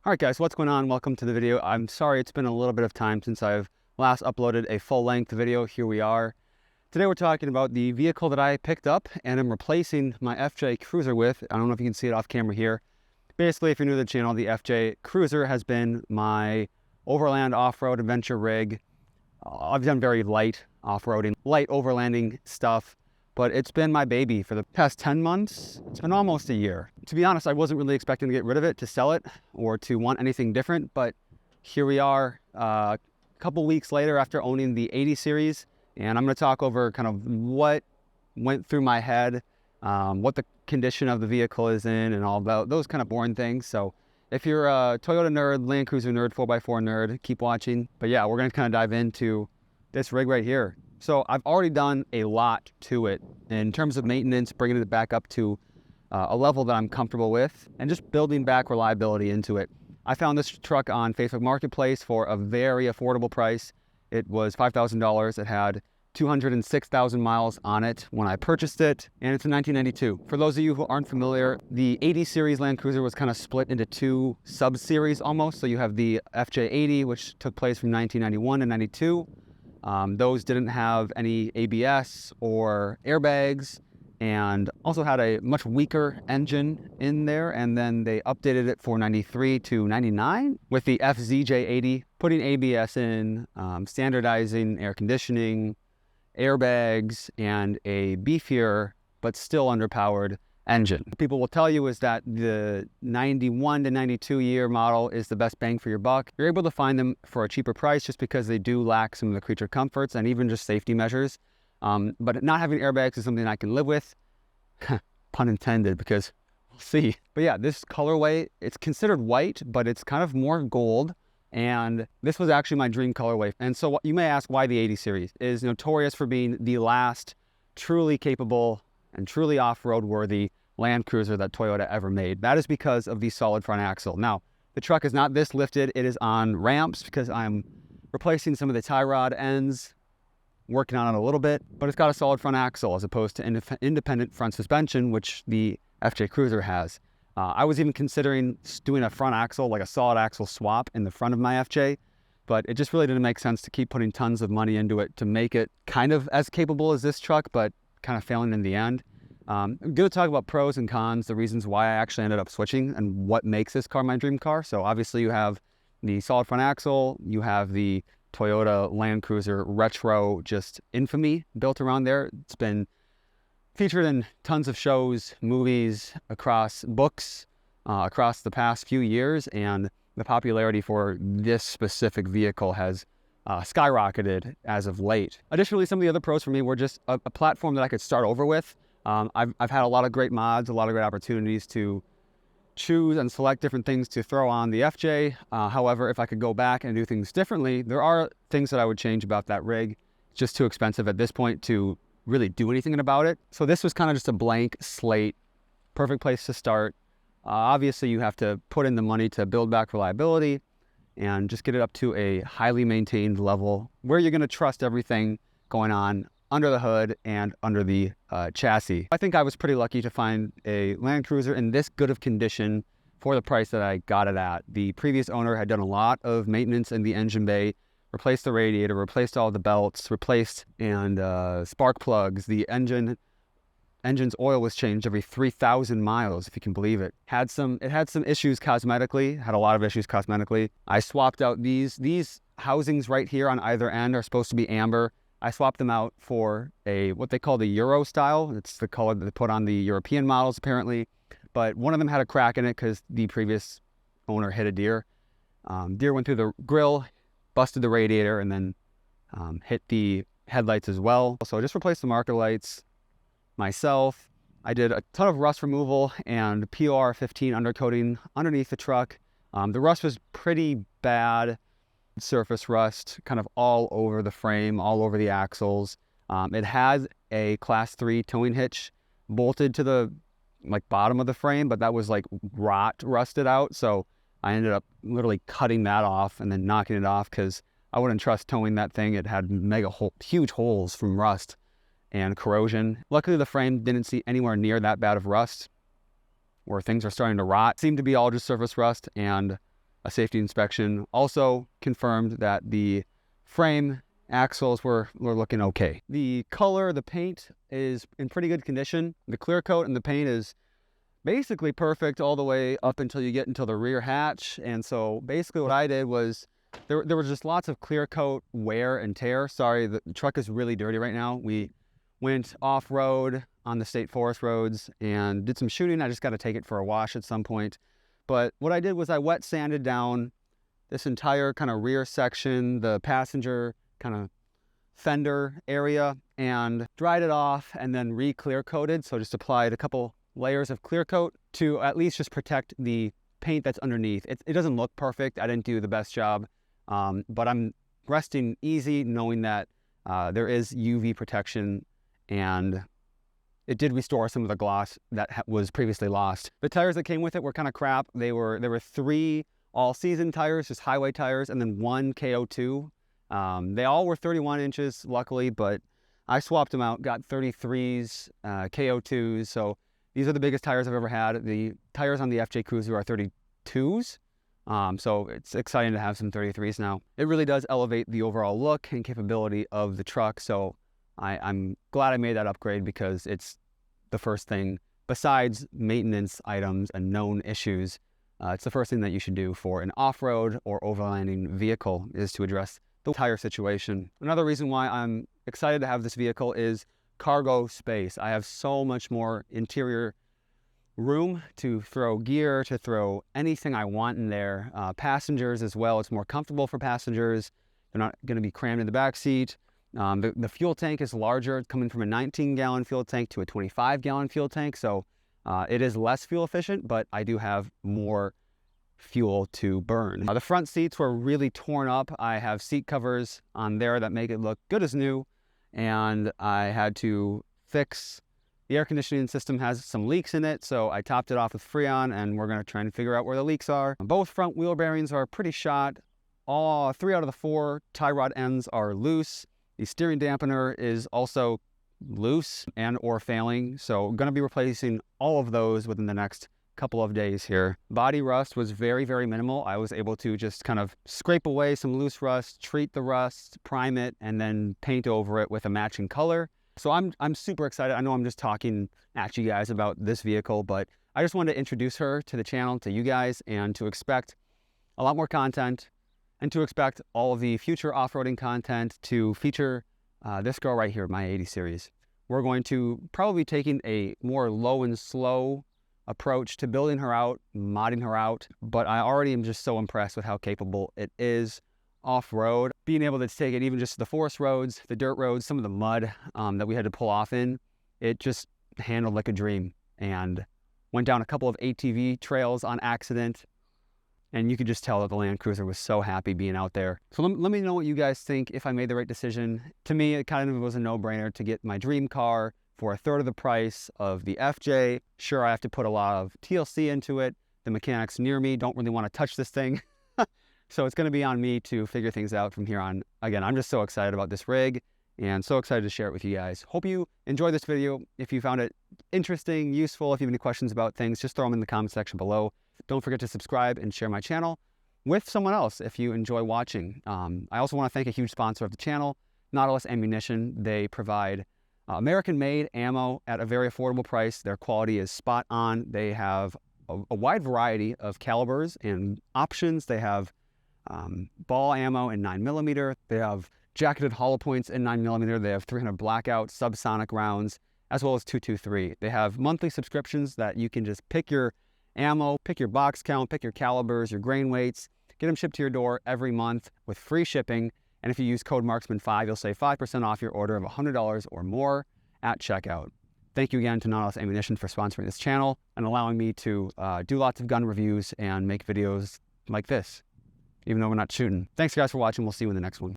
All right, guys, what's going on? Welcome to the video. I'm sorry it's been a little bit of time since I've last uploaded a full-length video. Here we are. Today we're talking about the vehicle that I picked up and I'm replacing my FJ Cruiser with. I don't know if you can see it off camera here. Basically, if you're new to the channel, the FJ Cruiser has been my overland off-road adventure rig. I've done very light off-roading, light overlanding stuff, but it's been my baby for the past 10 months. It's been almost a year. To be honest, I wasn't really expecting to get rid of it, to sell it, or to want anything different, but here we are a couple weeks later after owning the 80 series, and I'm gonna talk over kind of what went through my head, what the condition of the vehicle is in, and all about those kind of boring things. So if you're a Toyota nerd, Landcruiser nerd, 4x4 nerd, keep watching. But yeah, we're gonna kind of dive into this rig right here. So I've already done a lot to it in terms of maintenance, bringing it back up to a level that I'm comfortable with, and just building back reliability into it. I found this truck on Facebook Marketplace for a very affordable price. It was $5,000. It had 206,000 miles on it when I purchased it, and it's a 1992. For those of you who aren't familiar, the 80 series Landcruiser was kind of split into two sub-series almost. So you have the FJ80, which took place from 1991 to 92. Those didn't have any ABS or airbags, and also had a much weaker engine in there. And then they updated it for 93 to 99 with the FZJ80, putting ABS in, standardizing air conditioning, airbags, and a beefier but still underpowered engine. What people will tell you is that the 91 to 92 year model is the best bang for your buck. You're able to find them for a cheaper price just because they do lack some of the creature comforts and even just safety measures. But not having airbags is something I can live with. Pun intended, because we'll see. But yeah, this colorway, it's considered white, but it's kind of more gold. And this was actually my dream colorway. And so you may ask why the 80 series is notorious for being the last truly capable and truly off-road worthy Landcruiser that Toyota ever made. That is because of the solid front axle. Now, the truck is not this lifted. It is on ramps because I'm replacing some of the tie rod ends, working on it a little bit, but it's got a solid front axle as opposed to independent front suspension, which the FJ Cruiser has. I was even considering doing a front axle, like a solid axle swap in the front of my FJ, but it just really didn't make sense to keep putting tons of money into it to make it kind of as capable as this truck, but kind of failing in the end. I'm going to talk about pros and cons, the reasons why I actually ended up switching and what makes this car my dream car. So obviously you have the solid front axle, you have the Toyota Landcruiser retro just infamy built around there. It's been featured in tons of shows, movies, across books, across the past few years, and the popularity for this specific vehicle has skyrocketed as of late. Additionally, some of the other pros for me were just a platform that I could start over with. I've had a lot of great mods, a lot of great opportunities to choose and select different things to throw on the FJ. However, if I could go back and do things differently, there are things that I would change about that rig. It's just too expensive at this point to really do anything about it. So this was kind of just a blank slate, perfect place to start. Obviously, you have to put in the money to build back reliability and just get it up to a highly maintained level where you're going to trust everything going on under the hood and under the chassis. I think I was pretty lucky to find a Landcruiser in this good of condition for the price that I got it at. The previous owner had done a lot of maintenance in the engine bay, replaced the radiator, replaced all the belts, replaced and spark plugs. The engine's oil was changed every 3,000 miles, if you can believe it. It had some issues cosmetically, had a lot of issues cosmetically. I swapped out these housings right here on either end are supposed to be amber. I swapped them out for what they call the Euro style. It's the color that they put on the European models apparently. But one of them had a crack in it because the previous owner hit a deer. Deer went through the grill, busted the radiator, and then hit the headlights as well. So I just replaced the marker lights myself. I did a ton of rust removal and PR15 undercoating underneath the truck. The rust was pretty bad. Surface rust kind of all over the frame, all over the axles. It has a class 3 towing hitch bolted to the bottom of the frame, but that was rusted out. So I ended up literally cutting that off and then knocking it off because I wouldn't trust towing that thing. It had huge holes from rust and corrosion. Luckily, the frame didn't see anywhere near that bad of rust where things are starting to rot. It seemed to be all just surface rust, and a safety inspection. Also confirmed that the frame axles were looking okay. The color, the paint is in pretty good condition. The clear coat and the paint is basically perfect all the way up until you get into the rear hatch. And so basically what I did was, there was just lots of clear coat wear and tear. Sorry, the truck is really dirty right now. We went off-road on the state forest roads and did some shooting. I just got to take it for a wash at some point. But what I did was I wet sanded down this entire kind of rear section, the passenger kind of fender area, and dried it off and then re-clear coated. So just applied a couple layers of clear coat to at least just protect the paint that's underneath. It doesn't look perfect. I didn't do the best job, but I'm resting easy knowing that there is UV protection, and it did restore some of the gloss that was previously lost. The tires that came with it were kind of crap. There were 3 all-season tires, just highway tires, and then 1 KO2. They all were 31 inches, luckily, but I swapped them out, got 33s, KO2s, so these are the biggest tires I've ever had. The tires on the FJ Cruiser are 32s, so it's exciting to have some 33s now. It really does elevate the overall look and capability of the truck, so I'm glad I made that upgrade, because it's the first thing, besides maintenance items and known issues, it's the first thing that you should do for an off-road or overlanding vehicle, is to address the tire situation. Another reason why I'm excited to have this vehicle is cargo space. I have so much more interior room to throw gear, to throw anything I want in there. Passengers as well, it's more comfortable for passengers. They're not going to be crammed in the back seat. The fuel tank is larger, coming from a 19-gallon fuel tank to a 25-gallon fuel tank, so it is less fuel efficient, but I do have more fuel to burn. The front seats were really torn up. I have seat covers on there that make it look good as new, and I had to fix the air conditioning system. Has some leaks in it, so I topped it off with Freon, and we're going to try and figure out where the leaks are. Both front wheel bearings are pretty shot. All 3 out of the 4 tie rod ends are loose. The steering dampener is also loose and or failing, so I'm going to be replacing all of those within the next couple of days here. Body rust was very, very minimal. I was able to just kind of scrape away some loose rust, treat the rust, prime it, and then paint over it with a matching color. So I'm super excited. I know I'm just talking at you guys about this vehicle, but I just wanted to introduce her to the channel, to you guys, and to expect a lot more content, and to expect all of the future off-roading content to feature this girl right here, my 80 series. We're going to probably be taking a more low and slow approach to building her out, modding her out, but I already am just so impressed with how capable it is off-road. Being able to take it even just to the forest roads, the dirt roads, some of the mud that we had to pull off in, it just handled like a dream, and went down a couple of ATV trails on accident, and you could just tell that the Landcruiser was so happy being out there. So let me know what you guys think, if I made the right decision. To me, it kind of was a no-brainer to get my dream car for 1/3 of the price of the FJ. Sure, I have to put a lot of TLC into it. The mechanics near me don't really want to touch this thing. So it's going to be on me to figure things out from here on. Again, I'm just so excited about this rig and so excited to share it with you guys. Hope you enjoyed this video. If you found it interesting, useful, if you have any questions about things, just throw them in the comment section below. Don't forget to subscribe and share my channel with someone else if you enjoy watching. I also want to thank a huge sponsor of the channel, Nautilus Ammunition. They provide American-made ammo at a very affordable price. Their quality is spot on. They have a wide variety of calibers and options. They have ball ammo in 9mm. They have jacketed hollow points in 9mm. They have 300 blackout subsonic rounds, as well as 223. They have monthly subscriptions that you can just pick your ammo, pick your box count, pick your calibers, your grain weights, get them shipped to your door every month with free shipping. And if you use code Marksman5, you'll save 5% off your order of $100 or more at checkout. Thank you again to Nautilus Ammunition for sponsoring this channel and allowing me to do lots of gun reviews and make videos like this, even though we're not shooting. Thanks guys for watching. We'll see you in the next one.